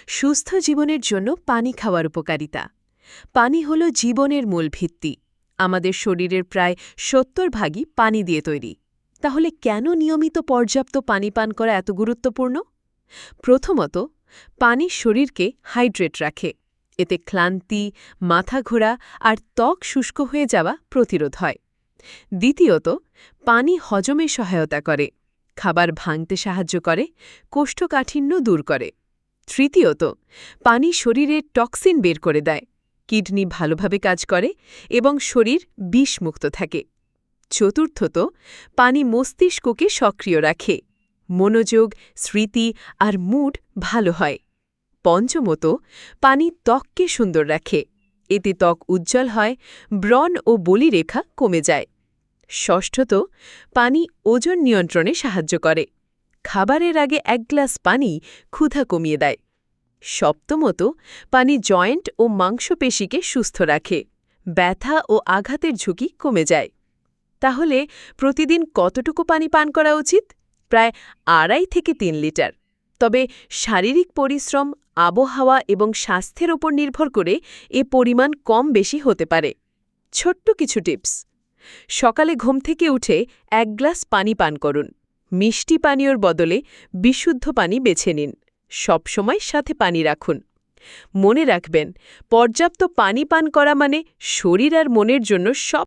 সুস্থ জীবনের জন্য পানি খাওয়ার উপকারিতা। পানি হল জীবনের মূল ভিত্তি। আমাদের শরীরের প্রায় ৭০ ভাগই পানি দিয়ে তৈরি। তাহলে কেন নিয়মিত পর্যাপ্ত পানি পান করা এত গুরুত্বপূর্ণ? প্রথমত, পানি শরীরকে হাইড্রেট রাখে। এতে ক্লান্তি, মাথা ঘোরা আর ত্বক শুষ্ক হয়ে যাওয়া প্রতিরোধ হয়। দ্বিতীয়ত, পানি হজমে সহায়তা করে, খাবার ভাঙতে সাহায্য করে, কোষ্ঠকাঠিন্য দূর করে। তৃতীয়ত, পানি শরীরের টক্সিন বের করে দেয়, কিডনি ভালোভাবে কাজ করে এবং শরীর বিষমুক্ত থাকে। চতুর্থত, পানি মস্তিষ্ককে সক্রিয় রাখে, মনোযোগ, স্মৃতি আর মুড ভালো হয়। পঞ্চমত, পানি ত্বককে সুন্দর রাখে, এতে ত্বক উজ্জ্বল হয়, ব্রণ ও বলিরেখা কমে যায়। ষষ্ঠত, পানি ওজন নিয়ন্ত্রণে সাহায্য করে, খাবারের আগে ১ গ্লাস পানি ক্ষুধা কমিয়ে দেয়। সপ্তমত, পানি জয়েন্ট ও মাংসপেশিকে সুস্থ রাখে, ব্যথা ও আঘাতের ঝুঁকি কমে যায়। তাহলে প্রতিদিন কতটুকু পানি পান করা উচিত? প্রায় ২.৫ থেকে ৩ লিটার। তবে শারীরিক পরিশ্রম, আবহাওয়া এবং স্বাস্থ্যের ওপর নির্ভর করে এ পরিমাণ কম বেশি হতে পারে। ছোট্ট কিছু টিপস। সকালে ঘুম থেকে উঠে ১ গ্লাস পানি পান করুন। মিষ্টি পানীয়র বদলে বিশুদ্ধ পানি বেছে নিন। সবসময় সাথে পানি রাখুন। মনে রাখবেন, পর্যাপ্ত পানি পান করা মানে শরীর আর মনের জন্য সব